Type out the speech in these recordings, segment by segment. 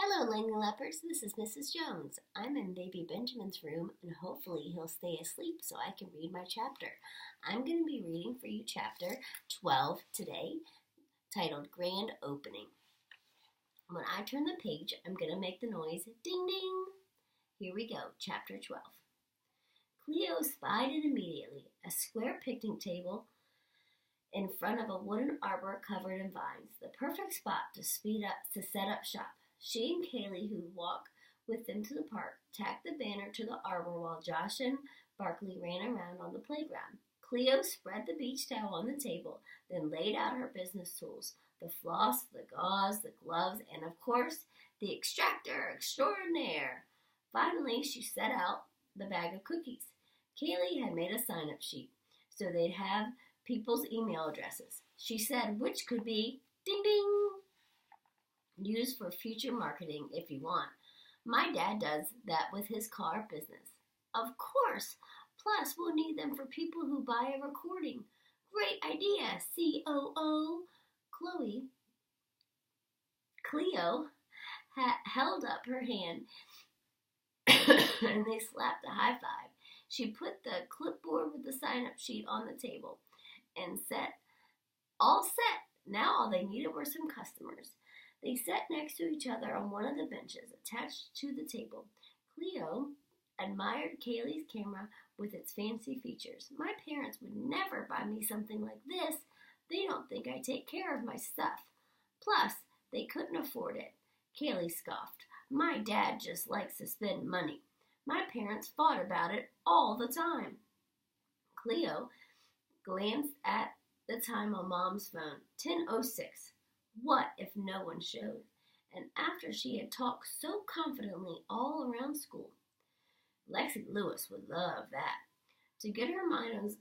Hello, Langley Leopards. This is Mrs. Jones. I'm in baby Benjamin's room, and hopefully he'll stay asleep so I can read my chapter. I'm going to be reading for you chapter 12 today, titled Grand Opening. When I turn the page, I'm going to make the noise ding ding. Here we go, chapter 12. Cleo spied it immediately, a square picnic table in front of a wooden arbor covered in vines, the perfect spot to set up shop. She and Kaylee, who walked with them to the park, tacked the banner to the arbor while Josh and Barkley ran around on the playground. Cleo spread the beach towel on the table, then laid out her business tools, the floss, the gauze, the gloves, and of course, the extractor extraordinaire. Finally, she set out the bag of cookies. Kaylee had made a sign-up sheet so they'd have people's email addresses. She said, which could be ding ding, used for future marketing if you want. My dad does that with his car business. Of course. Plus, we'll need them for people who buy a recording. Great idea, COO. Cleo held up her hand and they slapped a high five. She put the clipboard with the sign-up sheet on the table and said, all set. Now all they needed were some customers. They sat next to each other on one of the benches attached to the table. Cleo admired Kaylee's camera with its fancy features. My parents would never buy me something like this. They don't think I take care of my stuff. Plus, they couldn't afford it. Kaylee scoffed. My dad just likes to spend money. My parents fought about it all the time. Cleo glanced at the time on Mom's phone. 10:06. What if no one showed? And after she had talked so confidently all around school. Lexi Lewis would love that. To get her mind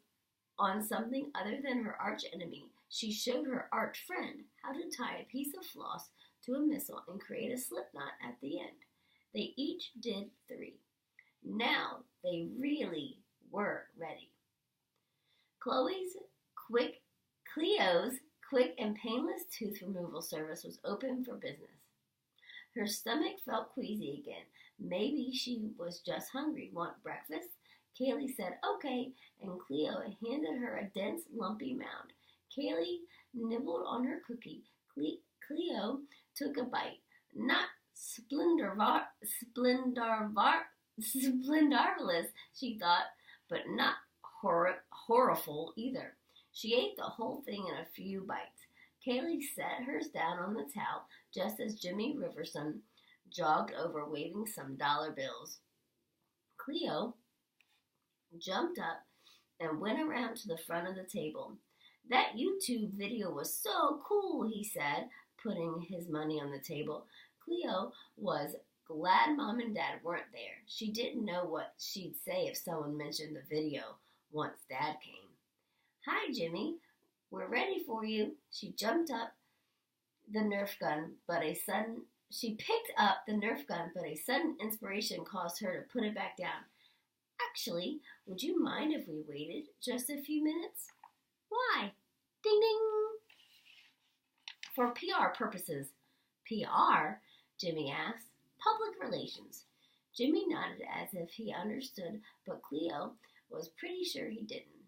on something other than her arch enemy, she showed her arch friend how to tie a piece of floss to a missile and create a slip knot at the end. They each did 3. Now they really were ready. Cleo's quick and painless tooth removal service was open for business. Her stomach felt queasy again. Maybe she was just hungry. Want breakfast? Kaylee said, okay, and Cleo handed her a dense, lumpy mound. Kaylee nibbled on her cookie. Cleo took a bite. Not splendorvelous, she thought, but not horrible either. She ate the whole thing in a few bites. Kaylee set hers down on the towel just as Jimmy Riverson jogged over waving some dollar bills. Cleo jumped up and went around to the front of the table. That YouTube video was so cool, he said, putting his money on the table. Cleo was glad Mom and Dad weren't there. She didn't know what she'd say if someone mentioned the video once Dad came. Hi, Jimmy. We're ready for you. She picked up the Nerf gun, but a sudden inspiration caused her to put it back down. Actually, would you mind if we waited just a few minutes? Why? Ding ding. For PR purposes. PR? Jimmy asked. Public relations. Jimmy nodded as if he understood, but Cleo was pretty sure he didn't.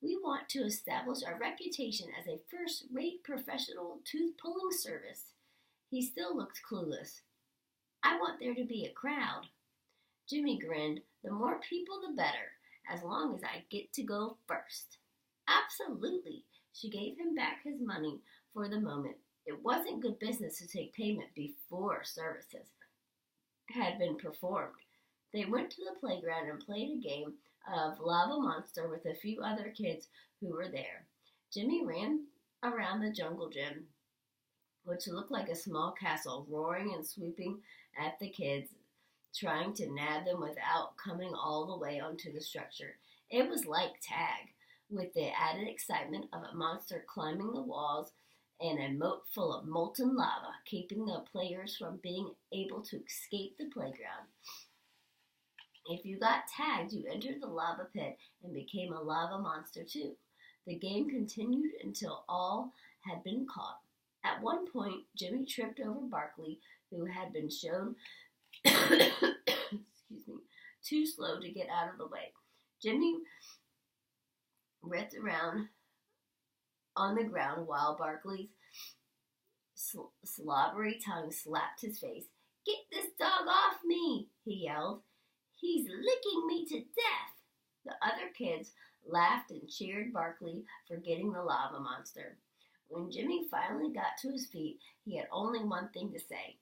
We want to establish our reputation as a first-rate professional tooth-pulling service. He still looked clueless. I want there to be a crowd. Jimmy grinned. The more people, the better, as long as I get to go first. Absolutely. She gave him back his money for the moment. It wasn't good business to take payment before services had been performed. They went to the playground and played a game of Lava Monster with a few other kids who were there. Jimmy ran around the jungle gym, which looked like a small castle, roaring and swooping at the kids, trying to nab them without coming all the way onto the structure. It was like tag, with the added excitement of a monster climbing the walls and a moat full of molten lava, keeping the players from being able to escape the playground. If you got tagged, you entered the lava pit and became a lava monster too. The game continued until all had been caught. At one point, Jimmy tripped over Barkley, who had been shown excuse me, too slow to get out of the way. Jimmy writhed around on the ground while Barkley's slobbery tongue slapped his face. "Get this dog off me!" he yelled. "He's licking me to death!" The other kids laughed and cheered Barkley for getting the lava monster. When Jimmy finally got to his feet, he had only one thing to say: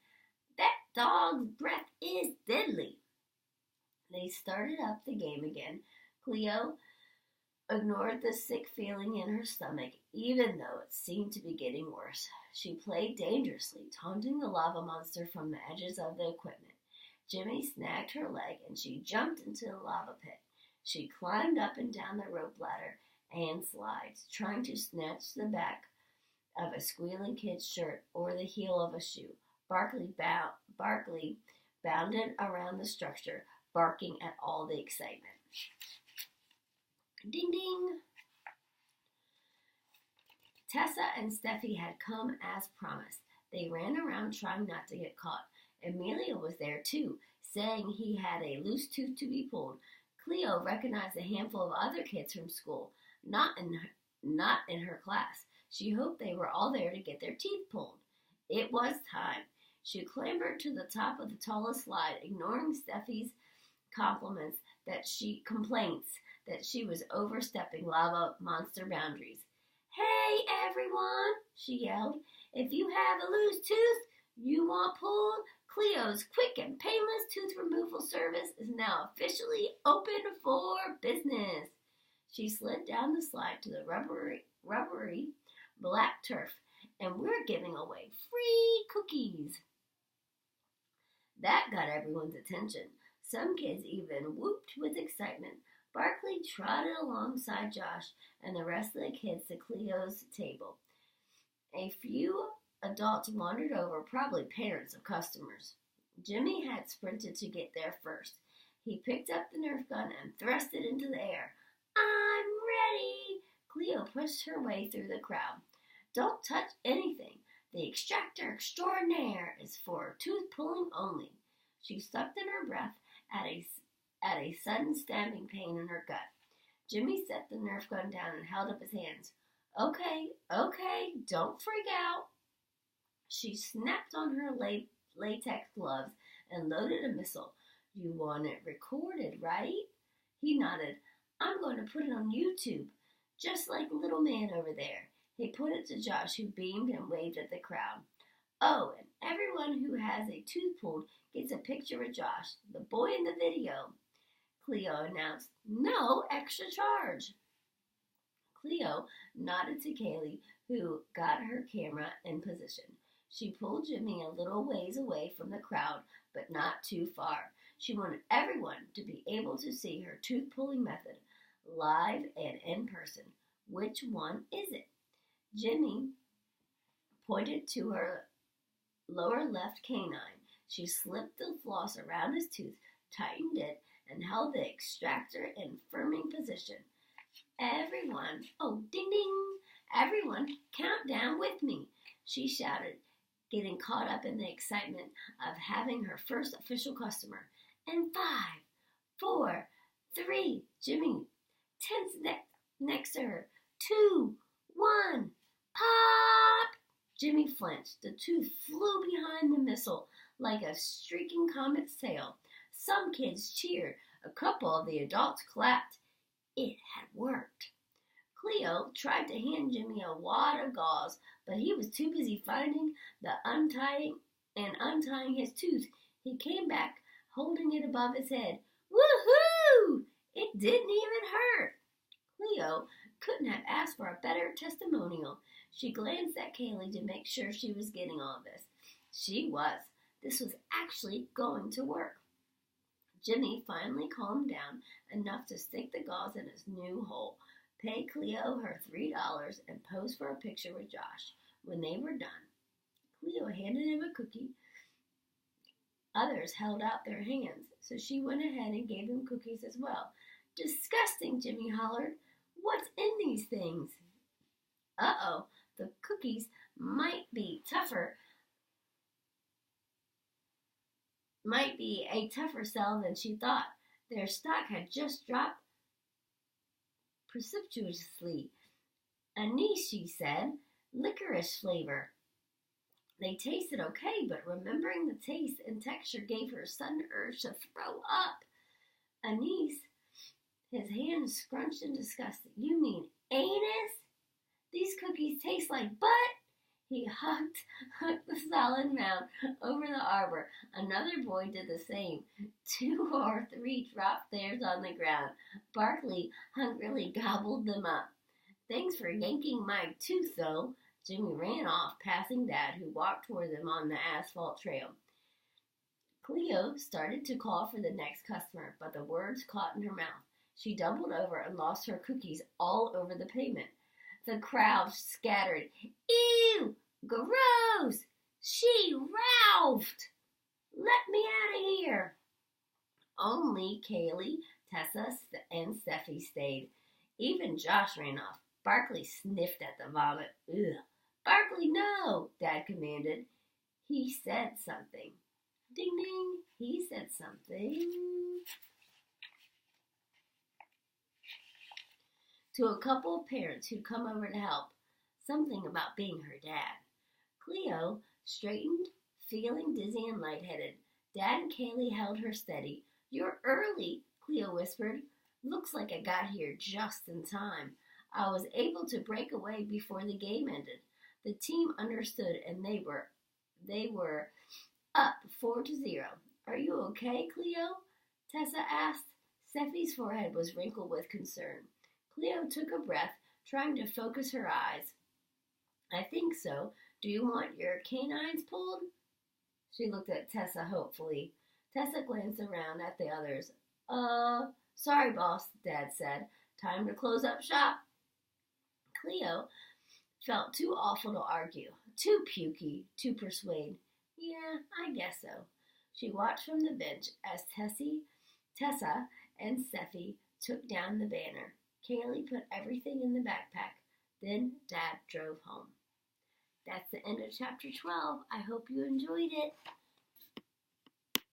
"That dog's breath is deadly." They started up the game again. Cleo ignored the sick feeling in her stomach, even though it seemed to be getting worse. She played dangerously, taunting the lava monster from the edges of the equipment. Jimmy snagged her leg, and she jumped into the lava pit. She climbed up and down the rope ladder and slides, trying to snatch the back of a squealing kid's shirt or the heel of a shoe. Barkley bounded around the structure, barking at all the excitement. Ding ding! Tessa and Steffi had come as promised. They ran around trying not to get caught. Emilio was there too, saying he had a loose tooth to be pulled. Cleo recognized a handful of other kids from school, not in her class. She hoped they were all there to get their teeth pulled. It was time. She clambered to the top of the tallest slide, ignoring Steffi's complaints that she was overstepping lava monster boundaries. "Hey, everyone," she yelled. "If you have a loose tooth you want pulled, Cleo's quick and painless tooth removal service is now officially open for business." She slid down the slide to the rubbery black turf, "and we're giving away free cookies." That got everyone's attention. Some kids even whooped with excitement. Barkley trotted alongside Josh and the rest of the kids to Cleo's table. A few adults wandered over, probably parents of customers. Jimmy had sprinted to get there first. He picked up the Nerf gun and thrust it into the air. "I'm ready!" Cleo pushed her way through the crowd. "Don't touch anything. The extractor extraordinaire is for tooth pulling only." She sucked in her breath at a sudden stabbing pain in her gut. Jimmy set the Nerf gun down and held up his hands. Okay, don't freak out." She snapped on her latex gloves and loaded a missile. "You want it recorded, right?" He nodded. "I'm going to put it on YouTube, just like little man over there." He put it to Josh, who beamed and waved at the crowd. "Oh, and everyone who has a tooth pulled gets a picture with Josh, the boy in the video," Cleo announced. "No extra charge." Cleo nodded to Kaylee, who got her camera in position. She pulled Jimmy a little ways away from the crowd, but not too far. She wanted everyone to be able to see her tooth-pulling method, live and in person. "Which one is it?" Jimmy pointed to her lower left canine. She slipped the floss around his tooth, tightened it, and held the extractor in firming position. "Everyone, oh, ding ding, everyone, count down with me," she shouted, getting caught up in the excitement of having her first official customer. "And 5, 4, 3, Jimmy tensed next to her. 2, 1, pop!" Jimmy flinched. The tooth flew behind the missile like a streaking comet's tail. Some kids cheered. A couple of the adults clapped. It had worked. Cleo tried to hand Jimmy a wad of gauze, but he was too busy finding the untying his tooth. He came back, holding it above his head. "Woohoo! It didn't even hurt." Cleo couldn't have asked for a better testimonial. She glanced at Kaylee to make sure she was getting all of this. She was. This was actually going to work. Jimmy finally calmed down enough to stick the gauze in his new hole, pay Cleo her $3, and pose for a picture with Josh. When they were done, Cleo handed him a cookie. Others held out their hands, so she went ahead and gave him cookies as well. "Disgusting," Jimmy hollered. "What's in these things?" "Uh-oh, the cookies might be a tougher sell than she thought. Their stock had just dropped precipitously. Anise, she said, licorice flavor. They tasted okay, but remembering the taste and texture gave her a sudden urge to throw up. Anise, his hands scrunched in disgust. You mean anus? These cookies taste like butt. He hooked the solid mound over the arbor. Another boy did the same. 2 or 3 dropped theirs on the ground. Barkley hungrily gobbled them up. Thanks for yanking my tooth, though. Jimmy ran off, passing Dad, who walked toward them on the asphalt trail. Cleo started to call for the next customer, but the words caught in her mouth. She doubled over and lost her cookies all over the pavement. The crowd scattered. Ew! Gross! She Ralphed! Let me out of here! Only Kaylee, Tessa, and Steffi stayed. Even Josh ran off. Barkley sniffed at the vomit. Ugh. Barkley, no! Dad commanded. He said something. Ding ding! He said something. To a couple of parents who'd come over to help. Something about being her dad. Cleo straightened, feeling dizzy and lightheaded. Dad and Kaylee held her steady. You're early, Cleo whispered. Looks like I got here just in time. I was able to break away before the game ended. The team understood and they were up 4-0. Are you okay, Cleo? Tessa asked. Steffi's forehead was wrinkled with concern. Cleo took a breath, trying to focus her eyes. I think so. Do you want your canines pulled? She looked at Tessa hopefully. Tessa glanced around at the others. Sorry, boss, Dad said. Time to close up shop. Cleo felt too awful to argue, too pukey to persuade. Yeah, I guess so. She watched from the bench as Tessa and Steffi took down the banner. Kaylee put everything in the backpack. Then Dad drove home. That's the end of chapter 12. I hope you enjoyed it.